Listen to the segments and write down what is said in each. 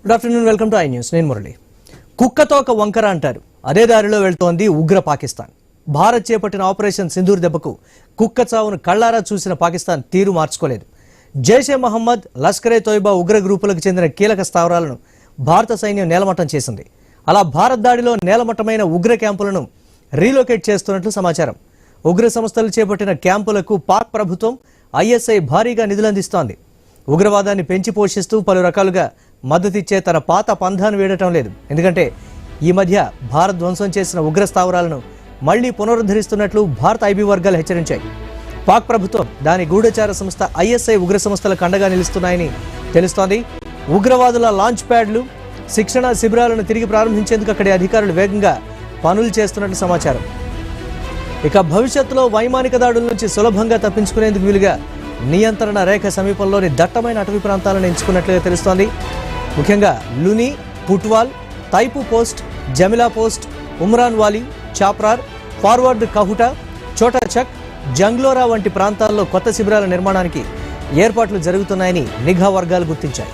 Good afternoon, welcome to I news. నేను మురళి. కుక్కతో ఒక వంకర అంటారు. అదే దారిలో వెళ్తోంది ఉగ్ర పాకిస్తాన్. భారత్ చేపట్టిన ఆపరేషన్ సింధూర్ దెబ్బకు కుక్క చావును కళ్లారా చూసిన పాకిస్తాన్ తీరు మార్చుకోలేదు. జైషే మహమ్మద్, లష్కరే తోయిబా ఉగ్ర గ్రూపులకు చెందిన కీలక స్థావరాలను భారత సైన్యం నేలమట్టం చేసింది. అలా భారత్ దాడిలో నేలమట్టమైన ఉగ్ర క్యాంపులను రీలొకేట్ చేస్తున్నట్లు సమాచారం. ఉగ్ర సంస్థలు చేపట్టిన క్యాంపులకు పాక్ ప్రభుత్వం ఐఎస్ఐ భారీగా నిధులందిస్తోంది. ఉగ్రవాదాన్ని పెంచి పోషిస్తూ పలు రకాలుగా మద్దతిచ్చే తన పాత పంధాను వీడటం లేదు. ఎందుకంటే ఈ మధ్య భారత్ ధ్వంసం చేసిన ఉగ్ర స్థావరాలను మళ్లీ పునరుద్ధరిస్తున్నట్లు భారత ఐబీ వర్గాలు హెచ్చరించాయి. పాక్ ప్రభుత్వం దాని గూఢచార సంస్థ ఐఎస్ఐ ఉగ్ర సంస్థలకు అండగా నిలుస్తున్నాయని తెలుస్తోంది. ఉగ్రవాదుల లాంచ్ ప్యాడ్లు, శిక్షణ శిబిరాలను తిరిగి ప్రారంభించేందుకు అక్కడి అధికారులు వేగంగా పనులు చేస్తున్నట్లు సమాచారం. ఇక భవిష్యత్తులో వైమానిక దాడుల నుంచి సులభంగా తప్పించుకునేందుకు వీలుగా నియంత్రణ రేఖ సమీపంలోని దట్టమైన అటవీ ప్రాంతాలను ఎంచుకున్నట్లుగా తెలుస్తోంది. ముఖ్యంగా లుని, పుట్వాల్, తైపు పోస్ట్, జమిలా పోస్ట్, ఉమ్రాన్ వాలీ, చాప్రార్, ఫార్వర్డ్ కహుటా, చోటా చక్, జంగ్లోరా వంటి ప్రాంతాల్లో కొత్త శిబిరాల నిర్మాణానికి ఏర్పాట్లు జరుగుతున్నాయని నిఘా వర్గాలు గుర్తించాయి.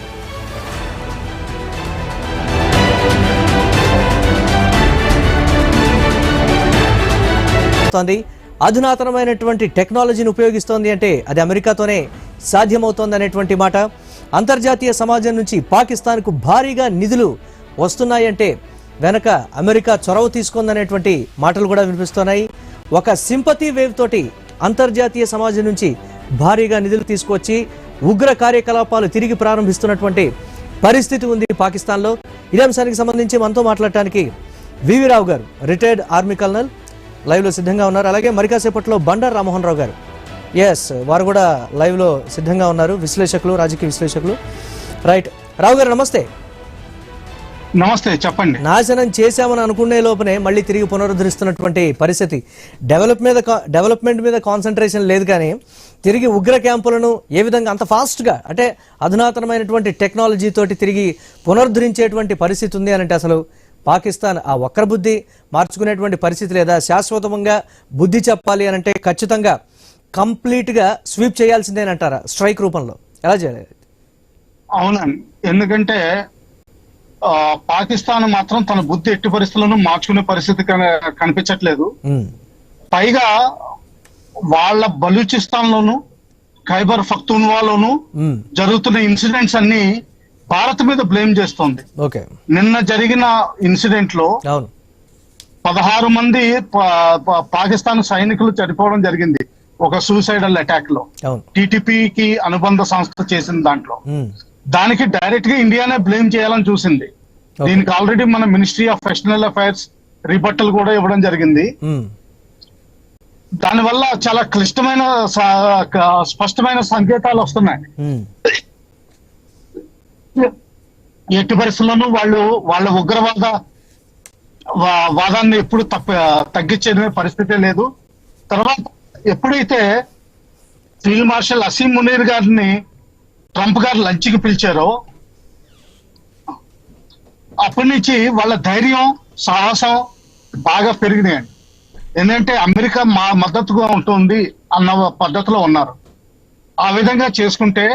అధునాతనమైనటువంటి టెక్నాలజీని ఉపయోగిస్తోంది అంటే అది అమెరికాతోనే సాధ్యమవుతోంది అనేటువంటి మాట. అంతర్జాతీయ సమాజం నుంచి పాకిస్తాన్కు భారీగా నిధులు వస్తున్నాయంటే వెనక అమెరికా చొరవ తీసుకుందనేటువంటి మాటలు కూడా వినిపిస్తున్నాయి. ఒక సింపతి వేవ్ తోటి అంతర్జాతీయ సమాజం నుంచి భారీగా నిధులు తీసుకొచ్చి ఉగ్ర కార్యకలాపాలు తిరిగి ప్రారంభిస్తున్నటువంటి పరిస్థితి ఉంది పాకిస్తాన్లో. ఇదే అంశానికి సంబంధించి మనతో మాట్లాడటానికి వివి రావు గారు, రిటైర్డ్ ఆర్మీ కల్నల్, లైవ్లో సిద్ధంగా ఉన్నారు. అలాగే మరికాసేపట్లో బండారు రామ్మోహన్ రావు గారు, వారు కూడా లైవ్లో సిద్ధంగా ఉన్నారు. విశ్లేషకులు, రాజకీయ విశ్లేషకులు. రైట్, రావు గారు నమస్తే. నమస్తే, చెప్పండి. నాశనం చేశామని అనుకునే లోపనే మళ్ళీ తిరిగి పునరుద్ధరిస్తున్నటువంటి పరిస్థితి. డెవలప్మెంట్ మీద కాన్సన్ట్రేషన్ లేదు, కానీ తిరిగి ఉగ్ర క్యాంపులను ఏ విధంగా అంత ఫాస్ట్గా, అంటే అధునాతనమైనటువంటి టెక్నాలజీ తోటి తిరిగి పునరుద్ధరించేటువంటి పరిస్థితి ఉంది అని అంటే అసలు పాకిస్తాన్ ఆ వక్ర బుద్ధి మార్చుకునేటువంటి పరిస్థితి లేదా? శాశ్వతంగా బుద్ధి చెప్పాలి అని అంటే ఖచ్చితంగా కంప్లీట్గా స్వీప్ చేయాల్సిందేనంటారా స్ట్రైక్ రూపంలో? ఎలా చేయాలి? అవునండి, ఎందుకంటే పాకిస్తాన్ మాత్రం తన బుద్ధి ఎట్టి పరిస్థితులను మార్చుకునే పరిస్థితి కనిపించట్లేదు. పైగా వాళ్ళ బలూచిస్తాన్ లోను, ఖైబర్ పఖ్తూన్వాలోను జరుగుతున్న ఇన్సిడెంట్స్ అన్ని భారత్ మీద బ్లేమ్ చేస్తోంది. నిన్న జరిగిన ఇన్సిడెంట్ లో 16 మంది పాకిస్తాన్ సైనికులు చనిపోవడం జరిగింది ఒక సూసైడల్ అటాక్ లో. టీటీపీకి అనుబంధ సంస్థ చేసిన దాంట్లో దానికి డైరెక్ట్ గా ఇండియానే బ్లేమ్ చేయాలని చూసింది. దీనికి ఆల్రెడీ మన మినిస్ట్రీ ఆఫ్ ఎక్స్టర్నల్ అఫైర్స్ రిబట్టలు కూడా ఇవ్వడం జరిగింది. దానివల్ల చాలా క్లిష్టమైన స్పష్టమైన సంకేతాలు వస్తున్నాయి. ఎట్టి పరిస్థితుల్లోనూ వాళ్ళ ఉగ్రవాద వాదాన్ని ఎప్పుడు తగ్గించే పరిస్థితే లేదు. తర్వాత ఎప్పుడైతే ఫీల్డ్ మార్షల్ అసీం మునీర్ గారిని ట్రంప్ గారు లంచ్కి పిలిచారో అప్పటి నుంచి వాళ్ళ ధైర్యం, సాహసం బాగా పెరిగినాయండి. ఎందుకంటే అమెరికా మా మద్దతుగా ఉంటుంది అన్న పద్ధతిలో ఉన్నారు. ఆ విధంగా చేసుకుంటే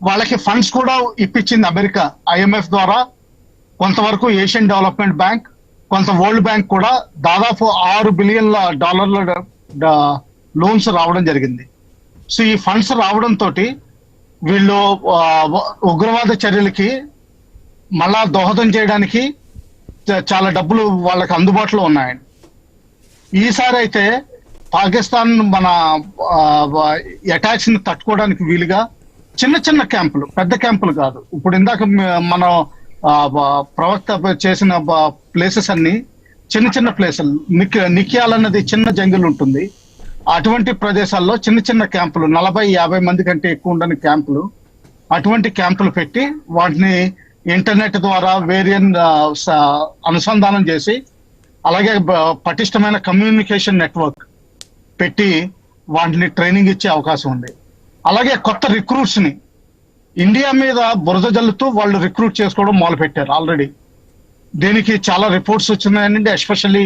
వాళ్ళకి ఫండ్స్ కూడా ఇప్పించింది అమెరికా. ఐఎంఎఫ్ ద్వారా కొంతవరకు, ఏషియన్ డెవలప్మెంట్ బ్యాంక్, కొంత వరల్డ్ బ్యాంక్ కూడా దాదాపు $6 బిలియన్ లోన్స్ రావడం జరిగింది. సో ఈ ఫండ్స్ రావడంతో వీళ్ళు ఉగ్రవాద చర్యలకి మళ్ళా దోహదం చేయడానికి చాలా డబ్బులు వాళ్ళకి అందుబాటులో ఉన్నాయండి. ఈసారి అయితే పాకిస్తాన్ మన అటాక్స్ ని తట్టుకోవడానికి వీలుగా చిన్న చిన్న క్యాంపులు, పెద్ద క్యాంపులు కాదు. ఇప్పుడు ఇందాక మనం ప్రవక్త చేసిన ప్లేసెస్ అన్ని చిన్న చిన్న ప్లేసులు. నిక్యాల్ అన్నది చిన్న జంగిల్ ఉంటుంది. అటువంటి ప్రదేశాల్లో చిన్న చిన్న క్యాంపులు, 40-50 మంది కంటే ఎక్కువ ఉండని క్యాంపులు, అటువంటి క్యాంపులు పెట్టి వాటిని ఇంటర్నెట్ ద్వారా వేరియన్ అనుసంధానం చేసి, అలాగే పటిష్టమైన కమ్యూనికేషన్ నెట్వర్క్ పెట్టి వాటిని ట్రైనింగ్ ఇచ్చే అవకాశం ఉంది. అలాగే కొత్త రిక్రూట్స్ ని ఇండియా మీద బురద జల్లుతూ వాళ్ళు రిక్రూట్ చేసుకోవడం మొదలు పెట్టారు ఆల్రెడీ. దీనికి చాలా రిపోర్ట్స్ వచ్చినాయండి. ఎస్పెషల్లీ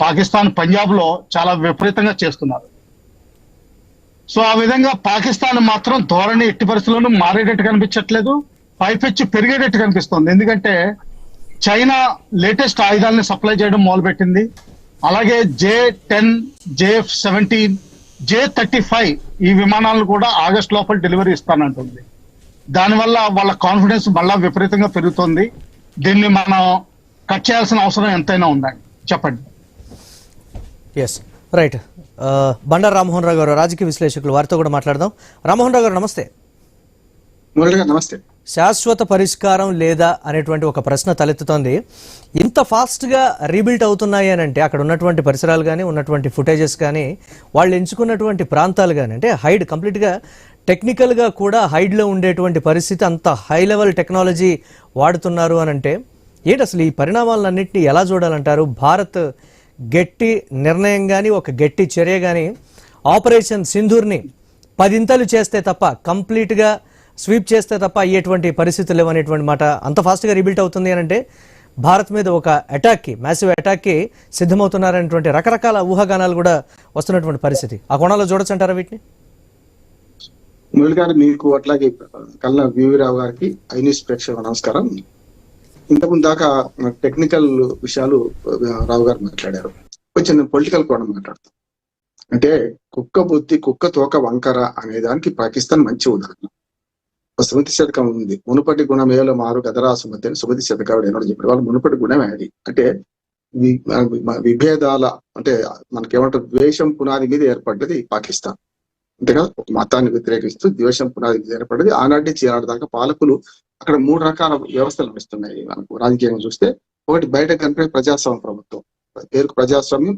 పాకిస్తాన్ పంజాబ్ లో చాలా విపరీతంగా చేస్తున్నారు. సో ఆ విధంగా పాకిస్తాన్ మాత్రం ధోరణి ఎట్టి పరిస్థితుల్లోనూ మారేటట్టు కనిపించట్లేదు. పైపెచ్చు పెరిగేటట్టు కనిపిస్తుంది. ఎందుకంటే చైనా లేటెస్ట్ ఆయుధాలని సప్లై చేయడం మొదలుపెట్టింది. అలాగే J-10, J-17, J-35 ఈ విమానాలను కూడా ఆగస్ట్ లోపల డెలివరీ ఇస్తానంటుంది. దానివల్ల వాళ్ళ కాన్ఫిడెన్స్ మళ్ళా విపరీతంగా పెరుగుతుంది. దీన్ని మనం కట్ చేయాల్సిన అవసరం ఎంతైనా ఉందండి. చెప్పండి. Yes, right. బండారు రామ్మోహన్ రావు గారు రాజకీయ విశ్లేషకులు, వారితో కూడా మాట్లాడదాం. రామ్మోహన్ రావు గారు నమస్తే. నమస్తే. శాశ్వత పరిష్కారం లేదా అనేటువంటి ఒక ప్రశ్న తలెత్తుతోంది. ఇంత ఫాస్ట్గా రీబిల్ట్ అవుతున్నాయి అని అంటే అక్కడ ఉన్నటువంటి పరిసరాలు కానీ, ఉన్నటువంటి ఫుటేజెస్ కానీ, వాళ్ళు ఎంచుకున్నటువంటి ప్రాంతాలు కానీ, అంటే హైడ్ కంప్లీట్గా టెక్నికల్గా కూడా హైడ్లో ఉండేటువంటి పరిస్థితి, అంత హై లెవెల్ టెక్నాలజీ వాడుతున్నారు అని అంటే ఏంటి అసలు ఈ పరిణామాలన్నింటినీ ఎలా చూడాలంటారు? భారత్ గట్టి నిర్ణయం కానీ, ఒక గట్టి చర్య కానీ ఆపరేషన్ సింధూర్ని 10 ఇంతలు చేస్తే తప్ప, కంప్లీట్గా స్వీప్ చేస్తే తప్ప అయ్యేటువంటి పరిస్థితులు లేవనేటువంటి మాట. అంత ఫాస్ట్గా రీబిల్ట్ అవుతుంది అని అంటే భారత్ మీద ఒక అటాక్కి, మ్యాసివ్ అటాక్కి సిద్ధమవుతున్నారనేటువంటి రకరకాల ఊహాగానాలు కూడా వస్తున్నటువంటి పరిస్థితి. ఆ కోణంలో చూడొచ్చు అంటారా వీటిని? మురళి గారు, మీకు అట్లాగే కల్లా వివిరావు గారికి, ఐన్యూస్ ప్రేక్షకులకు నమస్కారం. ఇంతకుముందు దాకా టెక్నికల్ విషయాలు రావు గారు మాట్లాడారు. కొంచెం పొలిటికల్ కోణం మాట్లాడతాం. అంటే కుక్క బుద్ధి కుక్క తోక వంకర అనే దానికి పాకిస్తాన్ మంచి ఉదాహరణ. సుమతి శతకం ఉంది, మునుపటి గుణమేలో మారు గదరా సుమతి అని సుమతి శతకాడు ఏనాడు చెప్పాడు. వాళ్ళు మునుపటి గుణమే అది. అంటే విభేదాల, అంటే మనకేమంటారు, ద్వేషం పునాది మీద ఏర్పడ్డది పాకిస్తాన్. అంతేగా, మతాన్ని వ్యతిరేకిస్తూ ద్వేషం పునాది మీద ఏర్పడ్డది. ఆనాటి చీనాటి దాకా పాలకులు అక్కడ 3 రకాల వ్యవస్థలు నడుస్తున్నాయి. మనకు రాజకీయంగా చూస్తే ఒకటి బయట కనిపే ప్రజాస్వామ్య ప్రభుత్వం, పేరుకు ప్రజాస్వామ్యం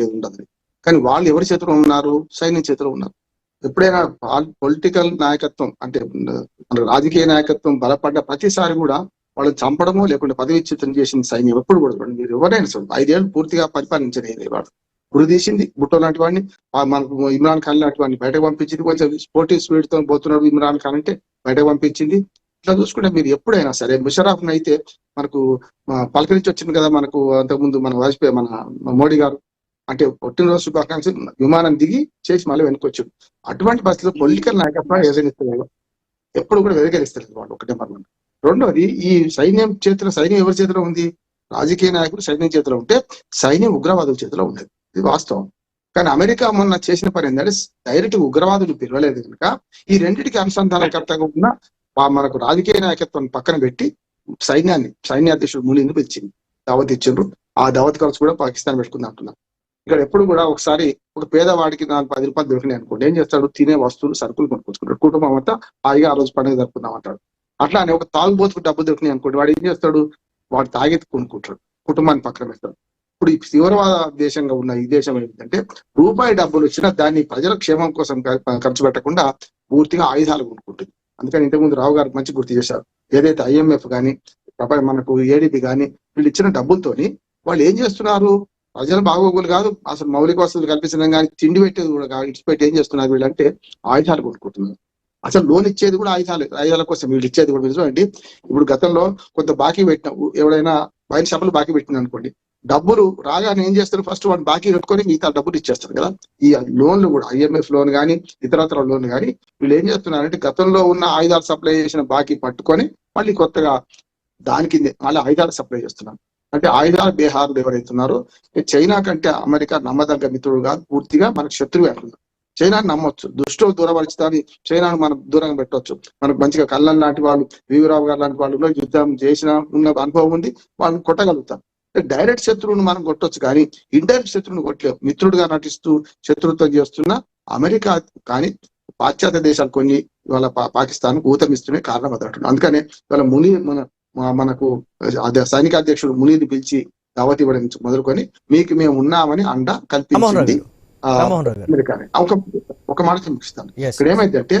ఏది ఉండదు. కానీ వాళ్ళు ఎవరి చేతిలో ఉన్నారు? సైన్యం చేతిలో ఉన్నారు. ఎప్పుడైనా పొలిటికల్ నాయకత్వం, అంటే మన రాజకీయ నాయకత్వం బలపడ్డ ప్రతిసారి కూడా వాళ్ళని చంపడమో లేకుంటే పదవిచ్యుతం చేసిన సైన్యం ఎప్పుడు కూడా మీరు ఎవరైనా చూడండి, 5 ఏళ్ళు పూర్తిగా పరిపాలించలేదు. వాడు గురి తీసింది భుట్టో లాంటి వాడిని, మనకు ఇమ్రాన్ ఖాన్ లాంటి వాడిని బయటకు పంపించింది. కొంచెం స్పోర్టివ్ స్పీడ్ తో పోతున్నాడు ఇమ్రాన్ ఖాన్ అంటే బయటకు పంపించింది. ఇట్లా చూసుకుంటే మీరు ఎప్పుడైనా సరే, ముషరఫ్ అయితే మనకు పలకరించి వచ్చింది కదా, మనకు అంతకుముందు మన వాజ్పేయి, మన మోడీ గారు అంటే పుట్టినరోజు శుభాకాంక్షలు విమానం దిగి చేసి మళ్ళీ వెనుకొచ్చాడు. అటువంటి పరిస్థితుల్లో పొలిటికల్ నాయకత్వం ఎదురిస్తలేదు, ఎప్పుడు కూడా వెదగలిస్తలేదు వాళ్ళు. ఒకటే మనం. రెండోది, ఈ సైన్యం ఎవరి చేతిలో ఉంది? రాజకీయ నాయకులు సైన్యం చేతిలో ఉంటే సైన్యం ఉగ్రవాదుల చేతిలో ఉండేది. ఇది వాస్తవం. కానీ అమెరికా మొన్న చేసిన పని ఏంటంటే డైరెక్ట్ ఉగ్రవాదులు పిలవలేదు కనుక ఈ రెండింటికి అనుసంధానకర్తగా ఉన్న మనకు రాజకీయ నాయకత్వాన్ని పక్కన పెట్టి సైన్యాధ్యక్షుడు మునీని పిలిచింది, దావత్ ఇచ్చిండ్రు. ఆ దావత్ ఖర్చు కూడా పాకిస్తాన్ పెట్టుకుంది అంటున్నారు. ఇక్కడ ఎప్పుడు కూడా ఒకసారి ఒక పేదవాడికి 4-10 రూపాయలు దొరికినాయి అనుకోండి, ఏం చేస్తాడు? తినే వస్తువులు, సరుకులు కొనుక్కొచ్చుకుంటాడు. కుటుంబం అంతా హాయిగా ఆ రోజు పండుగ జరుపుకుందాం అంటాడు. అట్లానే ఒక తాగుబోతుకు డబ్బులు దొరికినాయి అనుకోండి, వాడు ఏం చేస్తాడు? వాడు తాగేది కొనుక్కుంటాడు, కుటుంబాన్ని పక్కన పెడతాడు. ఇప్పుడు ఈ తీవ్రవాద దేశంగా ఉన్న ఈ దేశం ఏంటంటే రూపాయి డబ్బులు వచ్చినా దాన్ని ప్రజల క్షేమం కోసం ఖర్చు పెట్టకుండా పూర్తిగా ఆయుధాలు కొనుక్కుంటుంది. అందుకని ఇంతకుముందు రావు గారు మంచి గుర్తు చేశారు. ఏదైతే IMF కానీ, మనకు ADB కానీ వీళ్ళు ఇచ్చిన డబ్బులతోని వాళ్ళు ఏం చేస్తున్నారు? ప్రజల బాగోగులు కాదు, అసలు మౌలిక వసతులు కల్పించడం కానీ, తిండి పెట్టేది కూడా కాదు, ఇచ్చిపెట్టి ఏం చేస్తున్నారు వీళ్ళంటే ఆయుధాలు కొనుక్కుంటున్నారు. అసలు లోన్ ఇచ్చేది కూడా ఆయుధాల కోసం వీళ్ళు ఇచ్చేది కూడా చూడండి. ఇప్పుడు గతంలో కొంత బాకీ పెట్టిన, ఎవడైనా వైన్ షాపులు బాకీ పెట్టింది అనుకోండి, డబ్బులు రాగానే ఏం చేస్తారు? ఫస్ట్ వాడు బాకీ పెట్టుకొని మిగతా డబ్బులు ఇచ్చేస్తారు కదా. ఈ లోన్లు కూడా IMF లోన్ కానీ, ఇతరత్ర లోన్ కానీ వీళ్ళు ఏం చేస్తున్నారంటే గతంలో ఉన్న ఆయుధాలు సప్లై చేసిన బాకీ పట్టుకొని మళ్ళీ కొత్తగా దాని కిందే మళ్ళీ ఆయుధాలు సప్లై చేస్తున్నారు. అంటే ఆయుధాల బేహారులు ఎవరైతున్నారో, చైనా కంటే అమెరికా నమ్మదగ్గ మిత్రుడు కాదు, పూర్తిగా మనకు శత్రువు అంటున్నారు. చైనాని నమ్మొచ్చు, దృష్టిలో దూరపరిచుతాని చైనాను మనం దూరంగా పెట్టవచ్చు. మనకు మంచిగా కళ్ళన్ లాంటి వాళ్ళు, వీవరావు గారు లాంటి వాళ్ళు యుద్ధం చేసిన ఉన్న అనుభవం ఉంది, వాళ్ళని కొట్టగలుగుతాం. డైరెక్ట్ శత్రువును మనం కొట్టొచ్చు కానీ ఇండైరెక్ట్ శత్రువును కొట్టలేవు. మిత్రుడుగా నటిస్తూ శత్రుత్వం చేస్తున్న అమెరికా కానీ పాశ్చాత్య దేశాలు కొన్ని ఇవాళ పాకిస్తాన్ ఊతమిస్తూనే కారణం అదనట్టు. అందుకనే ఇవాళ మనకు సైనిక అధ్యక్షుడు మునీని పిలిచి దావత్ ఇవ్వడం మొదలుకొని మీకు మేము ఉన్నామని అండ కల్పించింది అమెరికానే. ఒక మాట చూపిస్తాను. ఇక్కడ ఏమైందంటే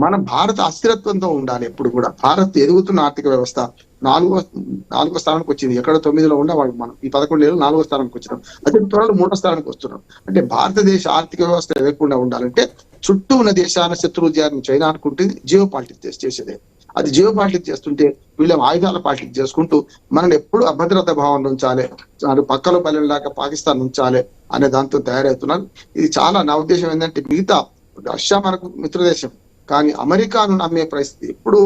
మన భారత అస్థిరత్వంతో ఉండాలి ఎప్పుడు కూడా. భారత్ ఎదుగుతున్న ఆర్థిక వ్యవస్థ నాలుగో స్థానానికి వచ్చింది. ఎక్కడో 9లో ఉండేవాడు, మనం ఈ 11 ఏళ్ళు 4వ స్థానానికి వచ్చినాం. అదే త్వరలో 3వ స్థానానికి వస్తున్నాం. అంటే భారతదేశ ఆర్థిక వ్యవస్థ ఎదగకుండా ఉండాలంటే చుట్టూ ఉన్న దేశాల శత్రువు జారిని చైనా అనుకుంటుంది, జియో పాలిటిక్స్ చేసేదే. అది జియో పాలిటిక్స్ చేస్తుంటే వీళ్ళ ఆయుధాల పాలిటిక్స్ చేసుకుంటూ మనల్ని ఎప్పుడు అభద్రతా భావంలో ఉంచాలి, పక్కలో పల్లెలాగా పాకిస్తాన్ ఉంచాలి అనే దాంతో తయారవుతున్నారు. ఇది చాలా, నా ఉద్దేశం ఏంటంటే మిగతా రష్యా మనకు మిత్రదేశం కానీ అమెరికాను నమ్మే పరిస్థితి. ఇప్పుడు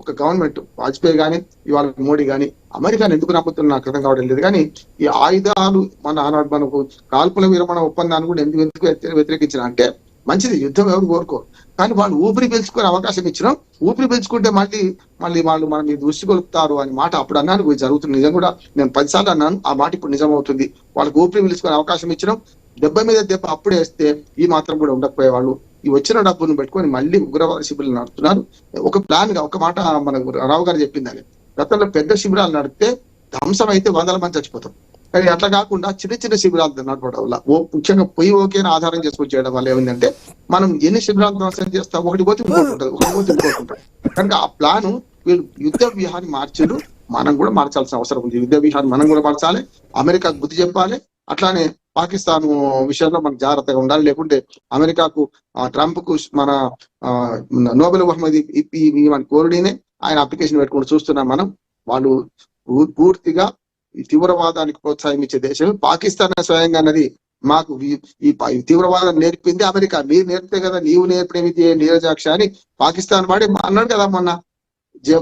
ఒక గవర్నమెంట్ వాజ్పేయి కానీ ఇవాళ మోడీ కానీ అమెరికాను ఎందుకు నమ్ముతున్నా నాకు అర్థం కావడం లేదు. కానీ ఈ ఆయుధాలు ఆనాడు మనకు కాల్పుల విరమణ ఒప్పందాన్ని కూడా ఎందుకు వ్యతిరేకించిన అంటే మంచిది, యుద్ధం ఎవరు కోరుకోరు, కానీ వాళ్ళు ఊపిరి పీల్చుకునే అవకాశం ఇచ్చినాం. ఊపిరి పీల్చుకుంటే మళ్ళీ వాళ్ళు మన మీద దృష్టి కొలుపుతారు అని మాట అప్పుడు అన్నాను, జరుగుతుంది. నిజం కూడా నేను 10 సార్లు అన్నాను, ఆ మాట ఇప్పుడు నిజం అవుతుంది. వాళ్ళకి ఊపిరి పీల్చుకునే అవకాశం ఇచ్చినాం. దెబ్బ మీద దెబ్బ అప్పుడే వేస్తే ఈ మాత్రం కూడా ఉండకపోయేవాళ్ళు. ఈ వచ్చిన డబ్బును పెట్టుకొని మళ్ళీ ఉగ్రవాద శిబిరాలు నడుపుతున్నారు. ఒక ప్లాన్ గా ఒక మాట మనకు రావు గారు చెప్పిందని, గతంలో పెద్ద శిబిరాలు నడిపితే ధ్వంసం అయితే 100 మంది చచ్చిపోతాం. కానీ అట్లా కాకుండా చిన్న చిన్న శిబిరాలు నడపడం వల్ల ముఖ్యంగా పొయ్యి ఓకేనా ఆధారం చేసుకొని చేయడం వల్ల ఏమైందంటే మనం ఎన్ని శిబిరాలు ధ్వంసం చేస్తాం, ఒకటి పోతే ఇంకోటి ఉంటుంది, ఒకటి పోతే ఇంకోటి ఉంటుంది. కనుక ఆ ప్లాను వీళ్ళు యుద్ధ వ్యూహాన్ని మార్చారు. మనం కూడా మార్చాల్సిన అవసరం ఉంది. యుద్ధ వ్యూహాన్ని మనం కూడా మార్చాలి, అమెరికాకు బుద్ధి చెప్పాలి. అట్లానే పాకిస్తాన్ విషయంలో మనం జాగ్రత్తగా ఉండాలి. లేకుంటే అమెరికాకు ట్రంప్ కు మన నోబెల్ బహుమతి కోరుడినే ఆయన అప్లికేషన్ పెట్టుకుంటూ చూస్తున్నాం మనం. వాళ్ళు పూర్తిగా ఈ తీవ్రవాదానికి ప్రోత్సాహం ఇచ్చే దేశం పాకిస్తాన్. స్వయంగా అన్నది మాకు ఈ తీవ్రవాదం నేర్పింది అమెరికా, మీరు నేర్పితే కదా నీవు నేర్పినవి నీరజాక్ష అని పాకిస్తాన్ వాడి అన్నాడు కదా మొన్న.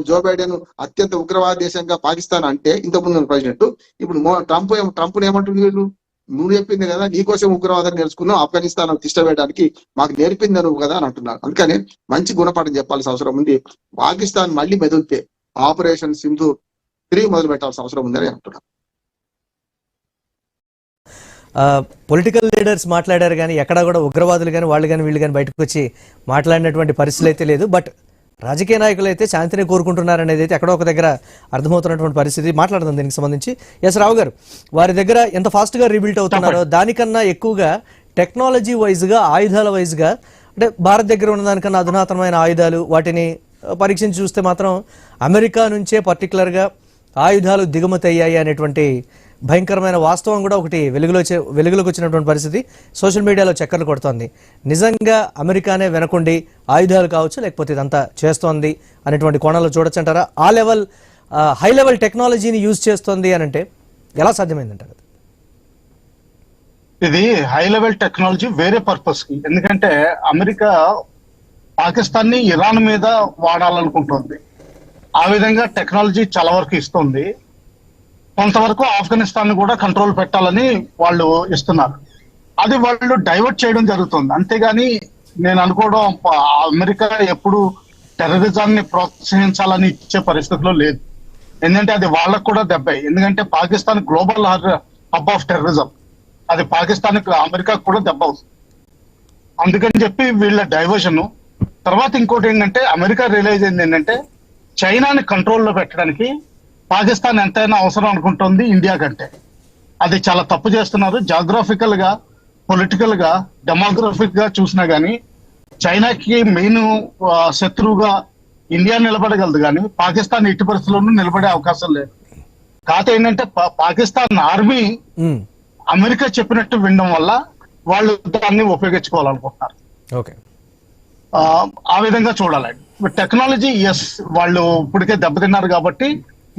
జో బైడెన్ అత్యంత ఉగ్రవాద దేశంగా పాకిస్తాన్ అంటే ఇంతకుముందు ప్రెసిడెంట్, ఇప్పుడు ట్రంప్ ఏమంటుంది, వీళ్ళు నువ్వు చెప్పింది కదా నీకోసం ఉగ్రవాదం నేర్చుకున్నావు, ఆఫ్ఘనిస్తాన్ తిష్టవేయడానికి మాకు నేర్పింది నువ్వు కదా అని అంటున్నారు. అందుకని మంచి గుణపాఠం చెప్పాల్సిన అవసరం ఉంది. పాకిస్తాన్ మళ్ళీ మెదిలితే ఆపరేషన్ సింధూర్ 3 మొదలు పెట్టాల్సిన అవసరం ఉందని అంటున్నారు. పొలిటికల్ లీడర్స్ మాట్లాడారు కానీ ఎక్కడా కూడా ఉగ్రవాదులు కానీ వాళ్ళు కానీ వీళ్ళు కానీ బయటకు వచ్చి మాట్లాడినటువంటి పరిస్థితులు అయితే లేదు. బట్ రాజకీయ నాయకులు అయితే శాంతిని కోరుకుంటున్నారనేది అయితే ఎక్కడో ఒక దగ్గర అర్థమవుతున్నటువంటి పరిస్థితి. మాట్లాడుతుంది దీనికి సంబంధించి. ఎస్ రావు గారు, వారి దగ్గర ఎంత ఫాస్ట్గా రీబిల్డ్ అవుతున్నారో దానికన్నా ఎక్కువగా టెక్నాలజీ వైజ్గా, ఆయుధాల వైజ్గా, అంటే భారత్ దగ్గర ఉన్నదానికన్నా అధునాతనమైన ఆయుధాలు, వాటిని పరీక్షించి చూస్తే మాత్రం అమెరికా నుంచే పర్టికులర్గా ఆయుధాలు దిగుమతి అయ్యాయి అనేటువంటి భయంకరమైన వాస్తవం కూడా ఒకటి వెలుగులోకి వచ్చినటువంటి పరిస్థితి సోషల్ మీడియాలో చక్కర్లు కొడుతోంది. నిజంగా అమెరికానే వెనకుండి ఆయుధాలు కావచ్చు, లేకపోతే ఇదంతా చేస్తోంది అనేటువంటి కోణంలో చూడొచ్చు అంటారా? ఆ లెవెల్ హై లెవెల్ టెక్నాలజీని యూజ్ చేస్తోంది అని అంటే ఎలా సాధ్యమైందంటారు? ఇది హై లెవెల్ టెక్నాలజీ వేరే పర్పస్ కి. ఎందుకంటే అమెరికా పాకిస్తాన్ ని ఇరాన్ మీద వాడాలనుకుంటుంది. ఆ విధంగా టెక్నాలజీ చాలా వరకు ఇస్తుంది. కొంతవరకు ఆఫ్ఘనిస్తాన్ కూడా కంట్రోల్ పెట్టాలని వాళ్ళు ఇస్తున్నారు. అది వాళ్ళు డైవర్ట్ చేయడం జరుగుతుంది. అంతేగాని నేను అనుకోవడం అమెరికా ఎప్పుడు టెర్రరిజాన్ని ప్రోత్సహించాలని ఇచ్చే పరిస్థితిలో లేదు. ఎందుకంటే అది వాళ్ళకు కూడా దెబ్బే. ఎందుకంటే Pakistan global hub of terrorism, అది పాకిస్తాన్ అమెరికా కూడా దెబ్బ అవుతుంది. అందుకని చెప్పి వీళ్ళ డైవర్షన్. తర్వాత ఇంకోటి ఏంటంటే అమెరికా రియలైజ్ అయింది ఏంటంటే చైనాని కంట్రోల్లో పెట్టడానికి పాకిస్తాన్ ఎంతైనా అవసరం అనుకుంటుంది ఇండియా కంటే. అది చాలా తప్పు చేస్తున్నారు. జాగ్రఫికల్ గా, పొలిటికల్ గా, డెమోగ్రఫిక్ గా చూసినా గానీ చైనాకి మెయిన్ శత్రువుగా ఇండియా నిలబడగలదు, కానీ పాకిస్తాన్ ఎట్టి పరిస్థితుల్లోనూ నిలబడే అవకాశం లేదు. కాకపోతే ఏంటంటే పాకిస్తాన్ ఆర్మీ అమెరికా చెప్పినట్టు వినడం వల్ల వాళ్ళు దాన్ని ఉపయోగించుకోవాలనుకుంటున్నారు. ఓకే, ఆ విధంగా చూడాలి. టెక్నాలజీ ఎస్, వాళ్ళు ఇప్పటికే దెబ్బతిన్నారు కాబట్టి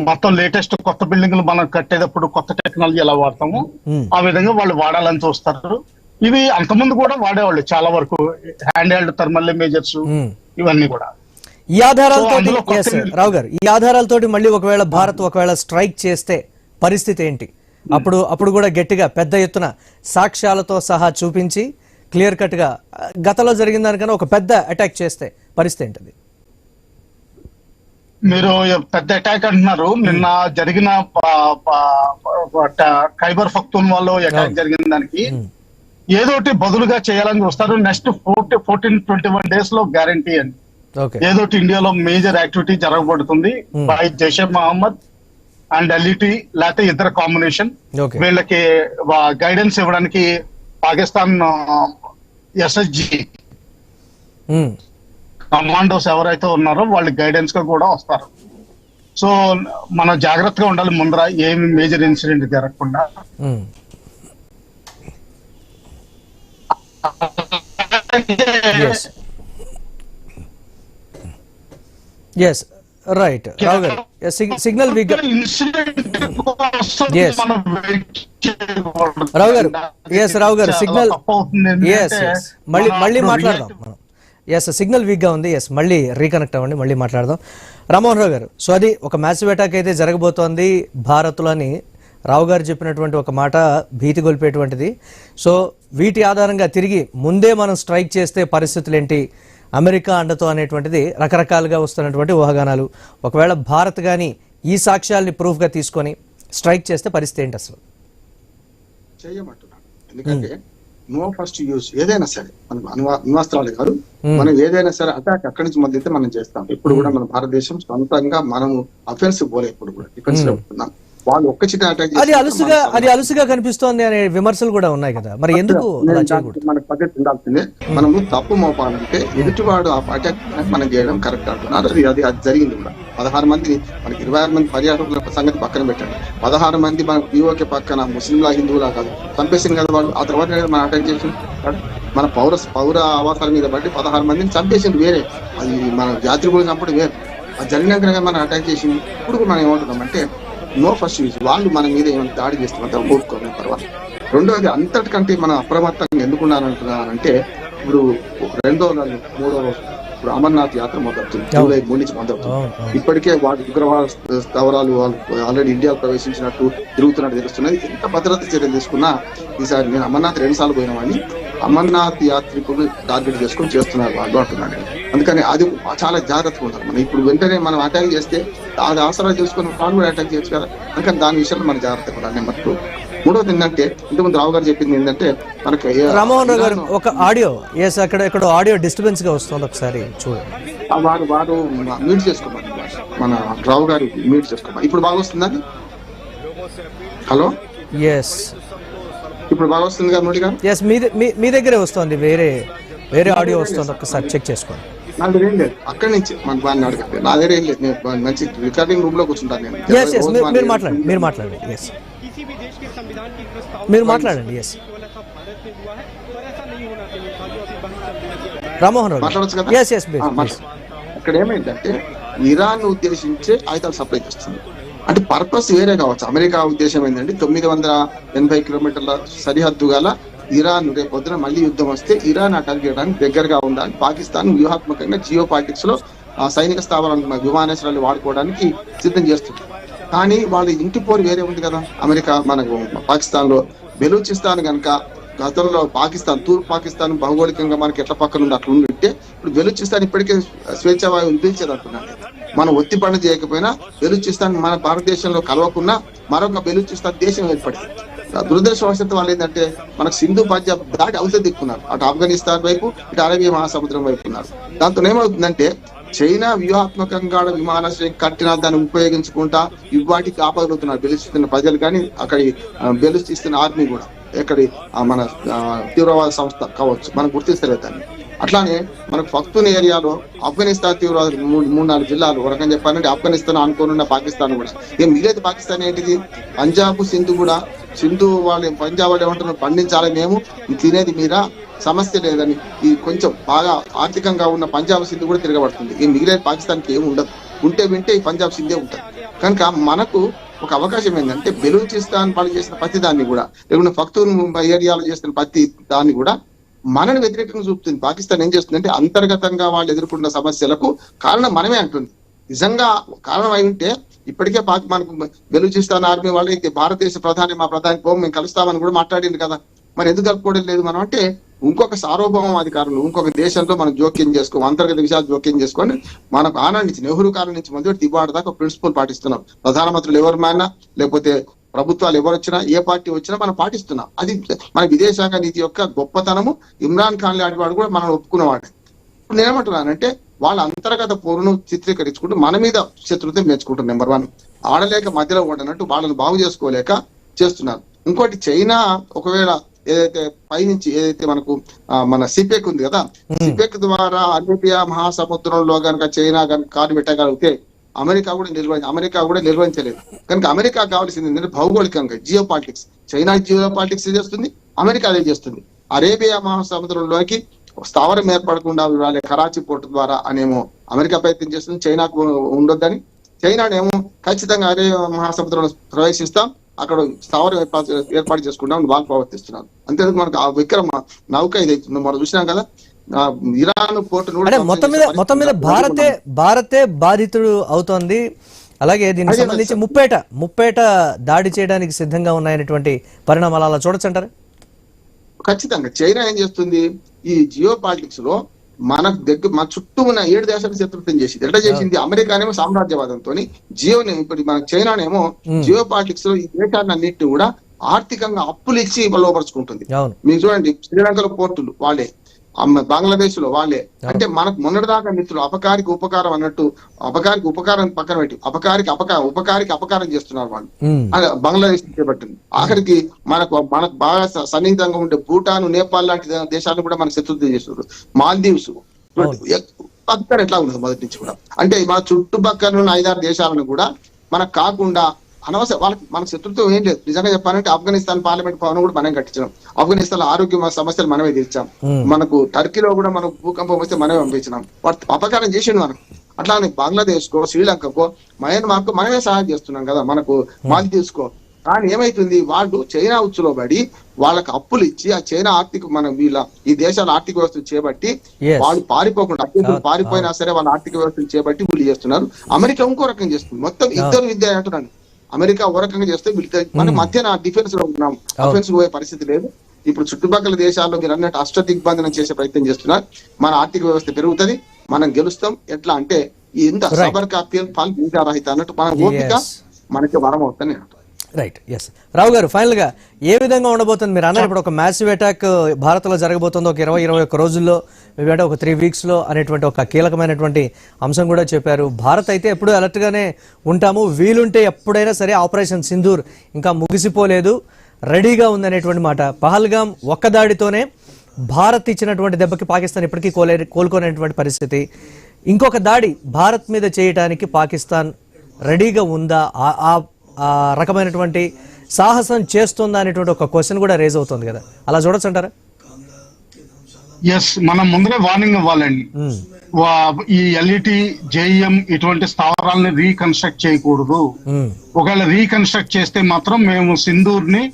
మొత్తం లేటెస్ట్ కొత్త బిల్డింగ్లు మనం కట్టేటప్పుడు కొత్త టెక్నాలజీ ఎలా వాడతామో ఆ విధంగా వాళ్ళు వాడాలని చూస్తారు. ఇవి అంతకుముందు కూడా వాడేవాళ్ళు చాలా వరకు, హ్యాండ్ హెల్డ్ థర్మల్ ఇమేజర్స్ ఇవన్నీ కూడా. ఈ ఆధారాలతో రావు గారు, ఈ ఆధారాలతోటి మళ్ళీ ఒకవేళ భారత్ స్ట్రైక్ చేస్తే పరిస్థితి ఏంటి? అప్పుడు కూడా గట్టిగా పెద్ద ఎత్తున సాక్ష్యాలతో సహా చూపించి క్లియర్ కట్ గా గతంలో జరిగిన దానికన్నా ఒక పెద్ద అటాక్ చేస్తే పరిస్థితి ఏంటది? మీరు పెద్ద అటాక్ అంటున్నారు. నిన్న జరిగిన ఖైబర్ పఖ్తూన్వాలో అటాక్ జరిగిన దానికి ఏదోటి బదులుగా చేయాలని చూస్తారు. నెక్స్ట్ 14-21 days లో గ్యారంటీ అని ఏదోటి ఇండియాలో మేజర్ యాక్టివిటీ జరగబడుతుంది by Jaishe Mohammed and LET, లేకపోతే ఇద్దరు కాంబినేషన్. వీళ్ళకి గైడెన్స్ ఇవ్వడానికి పాకిస్తాన్ ఎస్ఎస్జి కమాండోస్ ఎవరైతే ఉన్నారో వాళ్ళు గైడెన్స్ గా కూడా వస్తారు. సో మనం జాగ్రత్తగా ఉండాలి ముందర ఏమి మేజర్ ఇన్సిడెంట్ జరగకుండా. రైట్ రావు గారు, సిగ్నల్ వీక్. రావు గారు సిగ్నల్ మళ్ళీ మాట్లాడదాం మనం. ఎస్ సిగ్నల్ వీక్గా ఉంది. ఎస్ మళ్ళీ రీకనెక్ట్ అవ్వండి, మళ్ళీ మాట్లాడదాం. రామ్మోహన్ రావు గారు, సో అది ఒక మ్యాసివ్ అటాక్ అయితే జరగబోతోంది భారత్లో అని రావు గారు చెప్పినటువంటి ఒక మాట భీతి గొల్పేటువంటిది. సో వీటి ఆధారంగా తిరిగి ముందే మనం స్ట్రైక్ చేస్తే పరిస్థితులు ఏంటి, అమెరికా అండతో అనేటువంటిది రకరకాలుగా వస్తున్నటువంటి ఊహాగానాలు. ఒకవేళ భారత్ కానీ ఈ సాక్ష్యాలని ప్రూఫ్గా తీసుకొని స్ట్రైక్ చేస్తే పరిస్థితి ఏంటి అసలు? చేయమంటున్నాను. ఎందుకంటే నో ఫస్ట్ యూజ్ ఏదైనా సరే మనం అణ్వాస్త్రాలు కాదు, మనం ఏదైనా సరే అటాక్ అక్కడి నుంచి మొదలైతే మనం చేస్తాం. ఇప్పుడు కూడా మన భారతదేశం సొంతంగా మనము అఫెన్స్ పోలే, ఇప్పుడు కూడా డిఫెన్స్ లో ఉంటున్నాం. వాళ్ళు ఒక్క చిన్న అటాక్ అది అలుసుగా కనిపిస్తోంది అనే విమర్శలు కూడా ఉన్నాయి కదా, మరి ఎందుకు మన పద్ధతి ఉండాల్సిందే. మనము తప్పు మోపాలంటే ఎదుటివాడు ఆ అటాక్ మనం చేయడం కరెక్ట్ అంటున్నారు. అది జరిగింది కూడా. 16 మంది మనకి 26 మంది పర్యాటకుల సంగతి పక్కన పెట్టండి, 16 మంది మన పిఓకే పక్కన ముస్లింలా హిందువులా కాదు చంపేసింది కదా వాళ్ళు. ఆ తర్వాత మనం అటాక్ చేసి మన పౌర ఆవాసాల మీద బట్టి 16 మందిని చంపేసింది వేరే, అది మన యాత్రికులు చంపడం వేరే. అది జరిగినాక మనం అటాక్ చేసింది. ఇప్పుడు మనం ఏమంటున్నాం అంటే నో ఫస్ట్ యూజ్. వాళ్ళు మన మీద ఏమైనా దాడి చేస్తామంటే ఓపుకోవాలి తర్వాత. రెండోది అంతటికంటే మనం అప్రమత్తంగా ఎందుకున్నారంటున్నారంటే ఇప్పుడు 2వ రోజు 3వ రోజు ఇప్పుడు అమర్నాథ్ యాత్ర మొదలవుతుంది, జూలై 3 నుంచి మొదలవుతుంది. ఇప్పటికే వాటి ఉగ్రవాద స్థావరాలు వాళ్ళు ఆల్రెడీ ఇండియాలో ప్రవేశించినట్టు తిరుగుతున్నట్టు తెలుస్తున్నది. ఎంత భద్రత చర్యలు తీసుకున్నా ఈసారి నేను అమర్నాథ్ 2 సార్లు పోయినామని అమర్నాథ్ యాత్రికులు టార్గెట్ చేసుకొని చేస్తున్నారు వాళ్ళు అంటున్నాను. అందుకని అది చాలా జాగ్రత్తగా ఉండాలి. మనం ఇప్పుడు వెంటనే మనం అటాక్ చేస్తే అది ఆసరా చేసుకుని వాళ్ళు కూడా అటాక్ చేయొచ్చు కదా. అందుకని దాని విషయంలో మనం జాగ్రత్తగా ఉండాలి. నెంబర్ 2. మూడవది ఏంటంటే ఇంతకుముందు రావు గారు చెప్పింది ఏంటంటే మనకి రామ్మోహన్ రావు గారు ఒక ఆడియో అక్కడ ఆడియో డిస్టర్బెన్స్ గా వస్తుంది, ఒకసారి చూడండి. వారు మ్యూట్ చేసుకోమని మన రావు గారు మ్యూట్ చేసుకోమని. ఇప్పుడు బాగా వస్తుందా? హలో, ఎస్ ఇప్పుడు బాగా వస్తుంది కదా మోడీ గారు? ఎస్ మీ దగ్గరే వస్తుంది, వేరే ఆడియో వస్తుంది, ఒక్కసారి చెక్ చేసుకోండి. నా దగ్గర ఏం లేదు, అక్కడి నుంచి మన బాగా అడగండి. నా దగ్గర ఏం లేదు, నేను మంచి రికార్డింగ్ రూమ్ లో కూర్చుంటాను నేను. మీరు మాట్లాడండి. ఎస్ మీరు మాట్లాడండి. ఎస్ రామ్మోహన్ రావు మాట్లాడచ్చు కదా? ఎస్ ఎస్ ఇక్కడ ఏమైందంటే ఇరాన్ ఉద్దేశించే ఆయుధాలు సప్లై చేస్తుంది. అంటే పర్పస్ వేరే కావచ్చు. అమెరికా ఉద్దేశం ఏంటంటే 980 కిలోమీటర్ల సరిహద్దు గల ఇరాన్ రేపు పొద్దున మళ్ళీ యుద్ధం వస్తే ఇరాన్ అటాక్ చేయడానికి దగ్గరగా ఉండాలి. పాకిస్తాన్ వ్యూహాత్మకంగా జియో పాలిటిక్స్ లో సైనిక స్థావరాలు విమానాశ్రయాలు వాడుకోవడానికి సిద్ధం చేస్తుంది. కానీ వాళ్ళ ఇంటి పోరు వేరే ఉంది కదా. అమెరికా మనకు పాకిస్తాన్ లో బెలూచిస్తాన్ కనుక గతంలో తూర్పు పాకిస్తాన్ భౌగోళికంగా మనకి ఎట్లా పక్కన ఉంది అట్లా ఉంటే ఇప్పుడు బెలూచిస్తాన్ ఇప్పటికే స్వేచ్ఛా వాయువులు పీల్చేది అంటున్నాను. మనం ఒత్తి పని చేయకపోయినా బెలూచిస్తాన్ మన భారతదేశంలో కలవకుండా మరొక బెలూచిస్తాన్ దేశం ఏర్పడింది. దురదృష్టవశాత్తు వాళ్ళు ఏంటంటే మనకు సింధు పంజాబ్ దాటి అవతల దిక్కున్నారు. అటు ఆఫ్ఘనిస్తాన్ వైపు, ఇటు అరేబియా మహాసముద్రం వైపు ఉన్నారు. దాంతో ఏమవుతుందంటే చైనా వ్యూహాత్మకంగా విమానాశ్రయం కట్టిన దాన్ని ఉపయోగించుకుంటా ఇవాటికి ఆపగలుగుతున్నారు బెలూచిస్తున్న ప్రజలు కానీ అక్కడి బెలూచిస్తున్న ఆర్మీ కూడా ఎక్కడి మన తీవ్రవాద సంస్థ కావచ్చు, మనం గుర్తిస్తలేదు దాన్ని. అట్లానే మనకు పఖ్తూన్ ఏరియాలో ఆఫ్ఘనిస్తాన్ తీవ్రవాద 3-4 జిల్లాలు ఒక రకంగా చెప్పాలంటే ఆఫ్ఘనిస్తాన్ అనుకోనున్న పాకిస్తాన్ కూడా ఏం మిగిలేదు. పాకిస్తాన్ ఏంటిది పంజాబ్ సింధు వాళ్ళు పంజాబ్ వాళ్ళు ఏమంటున్నారు పండించాలి మేము తినేది మీరా సమస్య లేదని ఈ కొంచెం బాగా ఆర్థికంగా ఉన్న పంజాబ్ సింధు కూడా తిరగబడుతుంది. ఈ మిగిలేదు పాకిస్తాన్కి ఏమి ఉండదు. వింటే ఈ పంజాబ్ సింధే ఉంటుంది. కనుక మనకు ఒక అవకాశం ఏంటంటే బెలూచిస్తాన్ వాళ్ళు చేసిన ప్రతి దాన్ని కూడా లేకుంటే పఖ్తూన్ ఏరియాలో చేసిన ప్రతి దాన్ని కూడా మనని వ్యతిరేకంగా చూపుతుంది. పాకిస్తాన్ ఏం చేస్తుందంటే అంతర్గతంగా వాళ్ళు ఎదుర్కొన్న సమస్యలకు కారణం మనమే అంటుంది. నిజంగా కారణం అయి ఉంటే ఇప్పటికే మనకు బెలూచిస్తాన్ ఆర్మీ వాళ్ళకి భారతదేశ మా ప్రధాని మేము కలుస్తామని కూడా మాట్లాడింది కదా. మరి ఎందుకు కలుపుకోవడం లేదు మనం అంటే ఇంకొక సార్వభౌమ అధికారులు ఇంకొక దేశంలో మనం జోక్యం అంతర్గత విషయాలు జోక్యం చేసుకొని మనకు ఆనాడు నుంచి నెహ్రూ కాలం నుంచి మొదటి దిబాడు దాకా ప్రిన్సిపల్ పాటిస్తున్నాం. ప్రధానమంత్రులు ఎవరు మారినా లేకపోతే ప్రభుత్వాలు ఎవరు వచ్చినా ఏ పార్టీ వచ్చినా మనం పాటిస్తున్నాం. అది మన విదేశాంగ నీతి యొక్క గొప్పతనము. ఇమ్రాన్ ఖాన్ లాంటి వాడు కూడా మనం ఒప్పుకున్నవాడు. ఇప్పుడు నేనేమంటున్నానంటే వాళ్ళ అంతర్గత పోరును చిత్రీకరించుకుంటూ మన మీద శత్రుత్వం పెంచుకుంటారు. నెంబర్ 1 ఆడలేక మధ్యలో ఉండనట్టు వాళ్ళని బాగు చేసుకోలేక చేస్తున్నారు. ఇంకోటి చైనా ఒకవేళ ఏదైతే పైనుంచి ఏదైతే మనకు మన సిపెక్ ఉంది కదా, సిపెక్ ద్వారా అరేబియా మహాసముద్రంలో కనుక చైనా కనుక కాలు పెట్టగలిగితే అమెరికా కూడా నిర్వహించలేదు. కనుక అమెరికా కావాల్సింది ఏంటంటే భౌగోళికంగా geo politics. China geo politics చేస్తుంది, అమెరికా అదే చేస్తుంది. అరేబియా మహాసముద్రంలోకి స్థావరం ఏర్పడకుండా వాళ్ళ కరాచీ పోర్టు ద్వారా అనేమో అమెరికా ప్రయత్నం చేస్తుంది చైనాకు ఉండొద్దని. చైనానేమో ఖచ్చితంగా అరేబియా మహాసముద్రంలో ప్రవేశిస్తాం, అక్కడ స్థావరం ఏర్పాటు చేసుకుంటాం వాళ్ళు ప్రవర్తిస్తున్నారు. అంతేందుకు మనకు ఆ విక్రమ నౌక ఇది మనం చూసినాం కదా, ఇరాన్ పోర్టును అంటే మొత్తం మీద భారతే బాధితుడు అవుతోంది. అలాగే దీనికి సంబంధించి ముప్పేట దాడి చేయడానికి సిద్ధంగా ఉన్నాయనేటువంటి పరిణామాలు అలా చూడొచ్చంటారు. ఖచ్చితంగా చైనా ఏం చేస్తుంది, ఈ జియో పాలిటిక్స్ లో మన చుట్టూ ఉన్న 7 దేశాలను శత్రుత్వం చేసింది. ఎట్లా చేసింది, అమెరికానేమో సామ్రాజ్యవాదంతో ఇప్పుడు మన చైనానేమో జియో పాలిటిక్స్ లో ఈ దేశాలన్నింటినీ కూడా ఆర్థికంగా అప్పులు ఇచ్చి లోపరుచుకుంటుంది. మీరు చూడండి, శ్రీలంకలో పోర్టులు వాళ్ళే, బంగ్లాదేశ్ లో వాళ్ళే. అంటే మనకు మొన్నటిదాకా మిత్రులు అపకారికి ఉపకారం అన్నట్టు, అపకారికి ఉపకారం పక్కన పెట్టి ఉపకారికి అపకారం చేస్తున్నారు వాళ్ళు. బంగ్లాదేశ్ చేపట్టింది. ఆఖరికి మనకు బాగా సన్నిహితంగా ఉండే భూటాన్, నేపాల్ లాంటి దేశాలను కూడా మనకు శత్రుత్వం చేస్తున్నారు. మాల్దీవ్స్ పక్కన ఎట్లా ఉండదు మొదటి నుంచి కూడా. అంటే మన చుట్టుపక్కల ఉన్న 5-6 దేశాలను కూడా మనకు కాకుండా అనవసరం మనకు శత్రుత్వం ఏం లేదు. నిజంగా చెప్పాలంటే ఆఫ్ఘనిస్తాన్ పార్లమెంట్ భవనం కూడా మనం కట్టించాం. ఆఫ్ఘనిస్తాన్ లో ఆరోగ్య సమస్యలు మనమే తీర్చాం. మనకు టర్కీలో కూడా మనం భూకంపం వస్తే మనమే పంపించినాం. వాటి అపకారం చేసిండు మనకు. అట్లానే బంగ్లాదేశ్ కో, శ్రీలంకకో, మయన్మార్ కో మనమే సహాయం చేస్తున్నాం కదా, మనకు మాల్దీవ్స్ కో. కానీ ఏమైతుంది, వాళ్ళు చైనా ఉచ్చులో పడి వాళ్ళకి అప్పులు ఇచ్చి ఆ చైనా ఈ దేశాల ఆర్థిక వ్యవస్థను చేపట్టి వాళ్ళు పారిపోకుండా, పారిపోయినా సరే వాళ్ళ ఆర్థిక వ్యవస్థను చేపట్టి వీళ్ళు చేస్తున్నారు. అమెరికా ఇంకో రకం చేస్తుంది. మొత్తం ఇద్దరు విద్య అంటున్నాను. అమెరికా ఓ రకంగా చేస్తే మన మధ్యన డిఫెన్స్ లో ఉన్నాం, అఫెన్స్ పోయే పరిస్థితి లేదు. ఇప్పుడు చుట్టుపక్కల దేశాల్లో మీరు అన్నట్టు అష్టదిగ్బంధనం చేసే ప్రయత్నం చేస్తున్నారు. మన ఆర్థిక వ్యవస్థ పెరుగుతుంది, మనం గెలుస్తాం. ఎట్లా అంటే ఇంత సబర్ కాపీల్ ఫల్ బీజారహిత అన్నట్టు మన ఓపిక మనకి వరం అవుతుంది. Right, yes. రావు గారు, ఫైనల్ గా ఏ విధంగా ఉండబోతుంది? మీరు అన్నారు ఇప్పుడు ఒక మ్యాసివ్ అటాక్ భారత్ లో జరగబోతుంది ఒక 20-21 రోజుల్లో, మేబీ ఒక 3 weeks లో అనేటువంటి ఒక కీలకమైనటువంటి అంశం కూడా చెప్పారు. భారత్ అయితే ఎప్పుడు అలర్ట్ గానే ఉంటాము, వీలుంటే ఎప్పుడైనా సరే ఆపరేషన్ సింధూర్ ఇంకా ముగిసిపోలేదు, రెడీగా ఉందనేటువంటి మాట. పహల్గాం ఒక్క దాడితోనే భారత్ ఇచ్చినటువంటి దెబ్బకి పాకిస్తాన్ ఇప్పటికీ కోలుకోనేటువంటి పరిస్థితి. ఇంకొక దాడి భారత్ మీద చేయడానికి పాకిస్తాన్ రెడీగా ఉందా, ఆ రకమైనటువంటి సాహసం చేస్తుందా అనేటువంటి ఒక క్వశ్చన్ కూడా రేజ్ అవుతుంది కదా, అలా చూడొచ్చు అంటారా? ఎస్, మనం ముందరే వార్నింగ్ ఇవ్వాలండి. ఈ ఎల్ఈటి, జేఈఎం ఇటువంటి స్థావరాలని రీకన్స్ట్రక్ట్ చేయకూడదు. ఒకవేళ రీకన్స్ట్రక్ట్ చేస్తే మాత్రం మేము సింధూర్ ని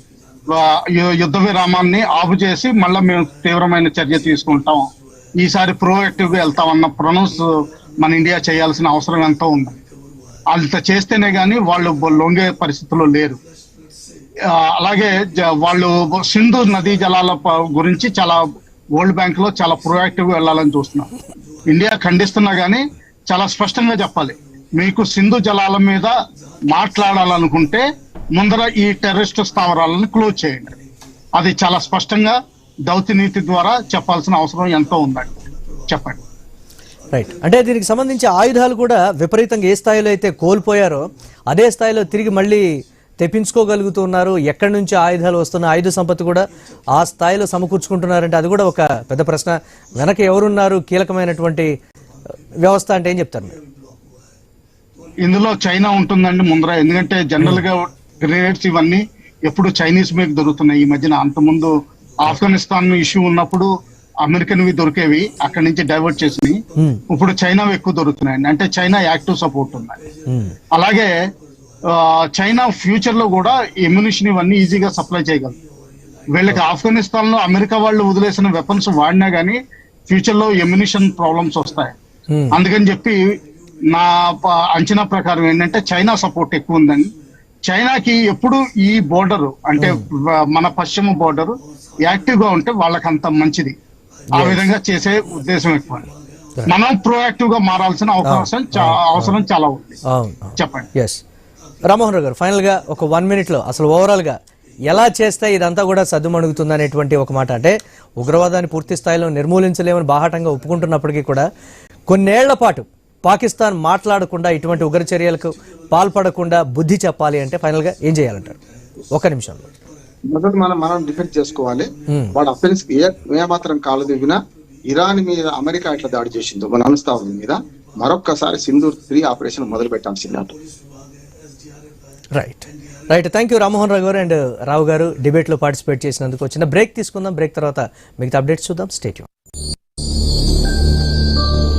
యుద్ధ విరామాన్ని ఆపు చేసి మళ్ళీ మేము తీవ్రమైన చర్య తీసుకుంటాం, ఈసారి ప్రోయాక్టివ్ గా వెళ్తామన్న ప్రొనౌన్స్ మన ఇండియా చేయాల్సిన అవసరం ఎంతో ఉంది. అంత చేస్తేనే గానీ వాళ్ళు లొంగే పరిస్థితుల్లో లేరు. అలాగే వాళ్ళు సింధు నదీ జలాల గురించి చాలా వరల్డ్ బ్యాంక్ లో చాలా ప్రొయాక్టివ్ గా వెళ్లాలని చూస్తున్నారు. ఇండియా ఖండిస్తున్నా గానీ చాలా స్పష్టంగా చెప్పాలి, మీకు సింధు జలాల మీద మాట్లాడాలనుకుంటే ముందర ఈ టెర్రరిస్ట్ స్థావరాలను క్లోజ్ చేయండి. అది చాలా స్పష్టంగా దౌత్య నీతి ద్వారా చెప్పాల్సిన అవసరం ఎంతో ఉందండి. చెప్పండి. రైట్, అంటే దీనికి సంబంధించి ఆయుధాలు కూడా విపరీతంగా ఏ స్థాయిలో అయితే కోల్పోయారో అదే స్థాయిలో తిరిగి మళ్ళీ తెప్పించుకోగలుగుతున్నారు. ఎక్కడి నుంచి ఆయుధాలు వస్తున్న ఆయుధ సంపత్తి కూడా ఆ స్థాయిలో సమకూర్చుకుంటున్నారంటే అది కూడా ఒక పెద్ద ప్రశ్న. వెనక ఎవరున్నారు కీలకమైనటువంటి వ్యవస్థ అంటే ఏం చెప్తారు మీరు? ఇందులో చైనా ఉంటుందండి ముందర. ఎందుకంటే జనరల్ గా గ్రెనేడ్స్ ఇవన్నీ ఎప్పుడు చైనీస్ మీద దొరుకుతున్నాయి. ఈ మధ్యన అంతకుముందు ఆఫ్ఘనిస్తాన్ ఇష్యూ ఉన్నప్పుడు అమెరికన్వి దొరికేవి, అక్కడి నుంచి డైవర్ట్ చేసినాయి. ఇప్పుడు చైనా ఎక్కువ దొరుకుతున్నాయండి. అంటే చైనా యాక్టివ్ సపోర్ట్ ఉన్నాయి. అలాగే చైనా ఫ్యూచర్ లో కూడా ఎమ్యునిషన్ ఇవన్నీ ఈజీగా సప్లై చేయగలరు. వీళ్ళకి ఆఫ్ఘనిస్తాన్ లో అమెరికా వాళ్ళు వదిలేసిన వెపన్స్ వాడినా గానీ ఫ్యూచర్ లో ఎమ్యునిషన్ ప్రాబ్లమ్స్ వస్తాయి. అందుకని చెప్పి నా అంచనా ప్రకారం ఏంటంటే చైనా సపోర్ట్ ఎక్కువ ఉందని. చైనాకి ఎప్పుడు ఈ బోర్డర్ అంటే మన పశ్చిమ బోర్డర్ యాక్టివ్ గా ఉంటే వాళ్ళకి అంత మంచిది. ఆ విధంగా చేసే ఉద్దేశం ఎక్కువ. మనం ప్రోయాక్టివ్ గా మారాల్సిన అవసరం చాలా ఉంది. చెప్పండి. ఎస్, రామ్మోహన్ రావు గారు, ఫైనల్ గా ఒక 1 minute లో అసలు ఓవరాల్ గా ఎలా చేస్తే ఇదంతా కూడా సద్దుమణుగుతుంది అనేటువంటి ఒక మాట. అంటే ఉగ్రవాదాన్ని పూర్తి స్థాయిలో నిర్మూలించలేమని బాహాటంగా ఒప్పుకుంటున్నప్పటికీ కూడా కొన్నేళ్ల పాటు పాకిస్తాన్ మాట్లాడకుండా ఇటువంటి ఉగ్ర చర్యలకు పాల్పడకుండా బుద్ధి చెప్పాలి అంటే ఫైనల్ గా ఏం చేయాలంటారు? 1 నిమిషంలో. మొదటి మనం డిఫెండ్ చేసుకోవాలి. వాడు అఫెన్స్ ఏమాత్రం కాలు దిగినా ఇరాన్ మీద అమెరికా ఎట్లా దాడి చేసిందో మన అనుస్థానం మీద మరొక్కసారి సింధూర్ 3 ఆపరేషన్ మొదలు పెట్టాల్సింది. Right, thank you Rammohan Rao గారు అండ్ రావు గారు డిబేట్ లో పార్టిసిపేట్ చేసినందుకు. చిన్న బ్రేక్ తీసుకుందాం. బ్రేక్ తర్వాత మిగతా అప్డేట్స్ చూద్దాం. Stay tune.